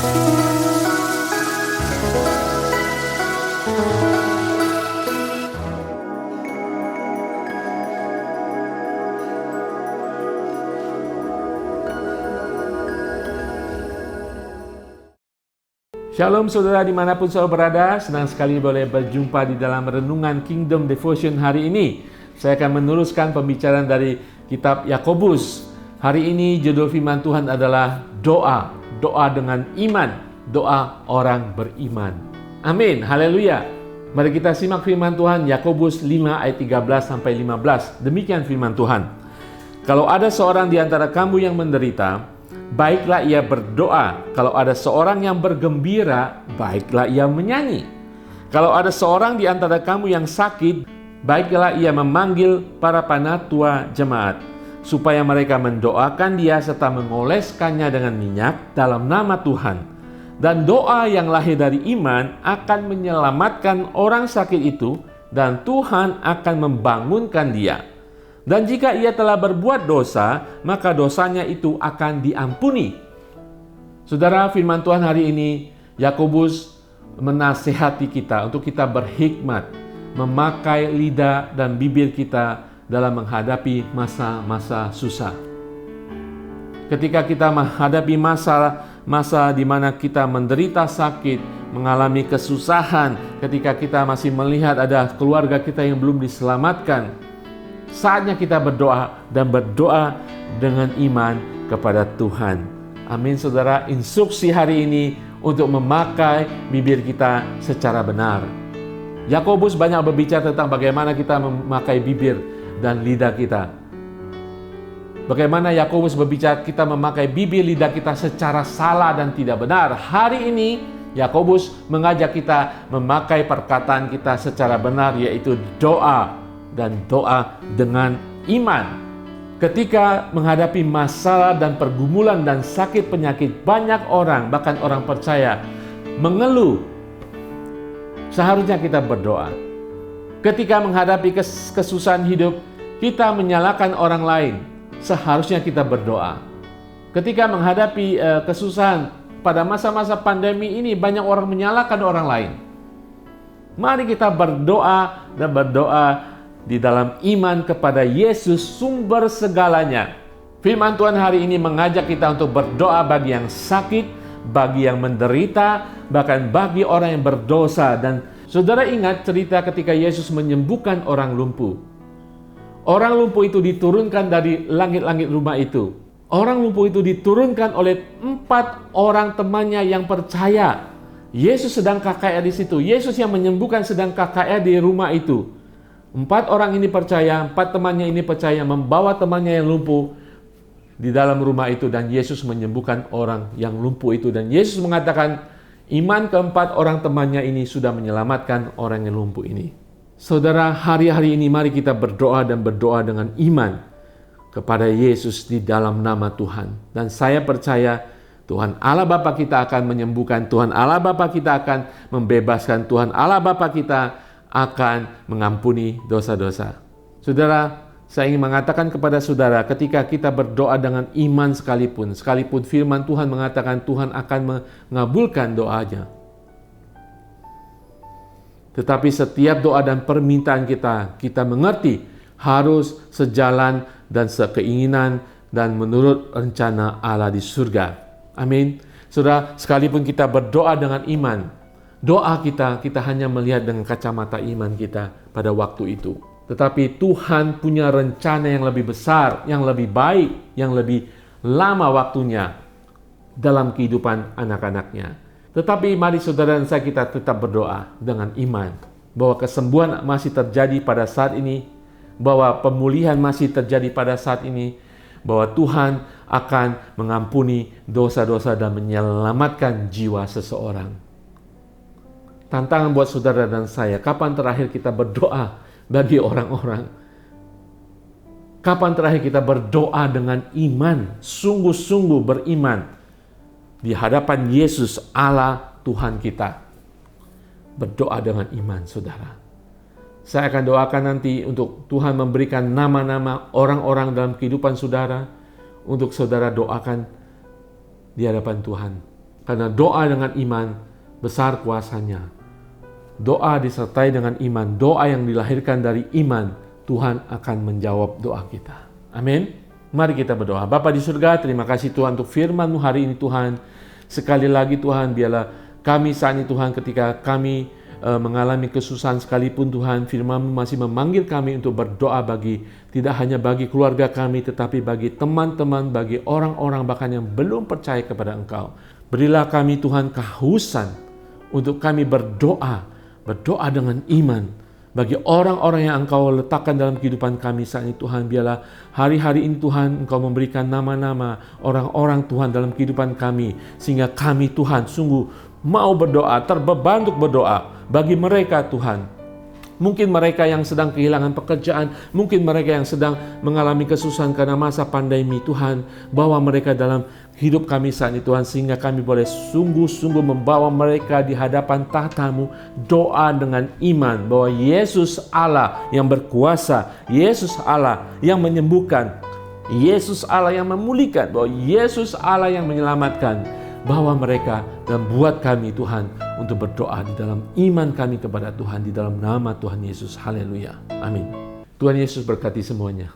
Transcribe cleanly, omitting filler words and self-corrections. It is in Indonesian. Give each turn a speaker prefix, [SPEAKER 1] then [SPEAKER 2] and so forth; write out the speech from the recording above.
[SPEAKER 1] Shalom saudara dimanapun saudara berada, senang sekali boleh berjumpa di dalam Renungan Kingdom Devotion hari ini. Saya akan meneruskan pembicaraan dari kitab Yakobus. Hari ini judul firman Tuhan adalah doa, doa dengan iman, doa orang beriman. Amin, haleluya. Mari kita simak firman Tuhan, Yakobus 5 ayat 13-15. Demikian firman Tuhan. Kalau ada seorang di antara kamu yang menderita, baiklah ia berdoa. Kalau ada seorang yang bergembira, baiklah ia menyanyi. Kalau ada seorang di antara kamu yang sakit, baiklah ia memanggil para panatua jemaat, supaya mereka mendoakan dia serta mengoleskannya dengan minyak dalam nama Tuhan. Dan doa yang lahir dari iman akan menyelamatkan orang sakit itu, dan Tuhan akan membangunkan dia. Dan jika ia telah berbuat dosa, maka dosanya itu akan diampuni. Saudara, firman Tuhan hari ini, Yakobus menasihati kita untuk kita berhikmat, memakai lidah dan bibir kita dalam menghadapi masa-masa susah. Ketika kita menghadapi masa di mana kita menderita sakit, mengalami kesusahan, ketika kita masih melihat ada keluarga kita yang belum diselamatkan, saatnya kita berdoa dan berdoa dengan iman kepada Tuhan. Amin saudara, instruksi hari ini untuk memakai bibir kita secara benar. Yakobus banyak berbicara tentang bagaimana kita memakai bibir dan lidah kita. Bagaimana Yakobus berbicara kita memakai bibir lidah kita secara salah dan tidak benar. Hari ini Yakobus mengajak kita memakai perkataan kita secara benar, yaitu doa. Dan doa dengan iman. Ketika menghadapi masalah dan pergumulan dan sakit penyakit, banyak orang, bahkan orang percaya, mengeluh. Seharusnya kita berdoa. Ketika menghadapi kesusahan hidup, kita menyalahkan orang lain. Seharusnya kita berdoa. Ketika menghadapi kesusahan pada masa-masa pandemi ini, banyak orang menyalahkan orang lain. Mari kita berdoa dan berdoa di dalam iman kepada Yesus, sumber segalanya. Firman Tuhan hari ini mengajak kita untuk berdoa bagi yang sakit, bagi yang menderita, bahkan bagi orang yang berdosa. Dan saudara ingat cerita ketika Yesus menyembuhkan orang lumpuh. Orang lumpuh itu diturunkan dari langit-langit rumah itu. Orang lumpuh itu diturunkan oleh 4 orang temannya yang percaya. Yesus sedang KKR di situ. Yesus yang menyembuhkan sedang KKR di rumah itu. 4 orang ini percaya, 4 temannya ini percaya, membawa temannya yang lumpuh di dalam rumah itu, dan Yesus menyembuhkan orang yang lumpuh itu. Dan Yesus mengatakan, iman ke-4 orang temannya ini sudah menyelamatkan orang yang lumpuh ini. Saudara, hari-hari ini mari kita berdoa dan berdoa dengan iman kepada Yesus di dalam nama Tuhan. Dan saya percaya Tuhan Allah Bapa kita akan menyembuhkan, Tuhan Allah Bapa kita akan membebaskan, Tuhan Allah Bapa kita akan mengampuni dosa-dosa. Saudara, saya ingin mengatakan kepada saudara, ketika kita berdoa dengan iman sekalipun firman Tuhan mengatakan Tuhan akan mengabulkan doanya. Tetapi setiap doa dan permintaan kita mengerti harus sejalan dan sekeinginan dan menurut rencana Allah di surga. Amin. Saudara, sekalipun kita berdoa dengan iman, doa kita hanya melihat dengan kacamata iman kita pada waktu itu. Tetapi Tuhan punya rencana yang lebih besar, yang lebih baik, yang lebih lama waktunya dalam kehidupan anak-anaknya. Tetapi mari saudara dan saya kita tetap berdoa dengan iman bahwa kesembuhan masih terjadi pada saat ini, bahwa pemulihan masih terjadi pada saat ini, bahwa Tuhan akan mengampuni dosa-dosa dan menyelamatkan jiwa seseorang. Tantangan buat saudara dan saya, kapan terakhir kita berdoa bagi orang-orang? Kapan terakhir kita berdoa dengan iman, sungguh-sungguh beriman di hadapan Yesus Allah Tuhan kita? Berdoa dengan iman, saudara. Saya akan doakan nanti untuk Tuhan memberikan nama-nama orang-orang dalam kehidupan saudara, untuk saudara doakan di hadapan Tuhan. Karena doa dengan iman besar kuasanya. Doa disertai dengan iman, doa yang dilahirkan dari iman, Tuhan akan menjawab doa kita. Amin. Mari kita berdoa. Bapa di surga, terima kasih Tuhan untuk firman-Mu hari ini Tuhan. Sekali lagi Tuhan, biarlah kami saat ini Tuhan, ketika kami mengalami kesusahan sekalipun Tuhan, firman-Mu masih memanggil kami untuk berdoa tidak hanya bagi keluarga kami, tetapi bagi teman-teman, bagi orang-orang bahkan yang belum percaya kepada Engkau. Berilah kami Tuhan kehausan untuk kami berdoa dengan iman bagi orang-orang yang Engkau letakkan dalam kehidupan kami saat ini Tuhan. Biarlah hari-hari ini Tuhan Engkau memberikan nama-nama orang-orang Tuhan dalam kehidupan kami, sehingga kami Tuhan sungguh mau berdoa, terbeban untuk berdoa bagi mereka Tuhan. Mungkin mereka yang sedang kehilangan pekerjaan, mungkin mereka yang sedang mengalami kesusahan karena masa pandemi Tuhan. Bawa mereka dalam hidup kami saat ini Tuhan, sehingga kami boleh sungguh-sungguh membawa mereka di hadapan tahta-Mu, doa dengan iman bahwa Yesus Allah yang berkuasa, Yesus Allah yang menyembuhkan, Yesus Allah yang memulihkan, bahwa Yesus Allah yang menyelamatkan. Bawa mereka dan buat kami Tuhan untuk berdoa di dalam iman kami kepada Tuhan, di dalam nama Tuhan Yesus. Haleluya. Amin. Tuhan Yesus berkati semuanya.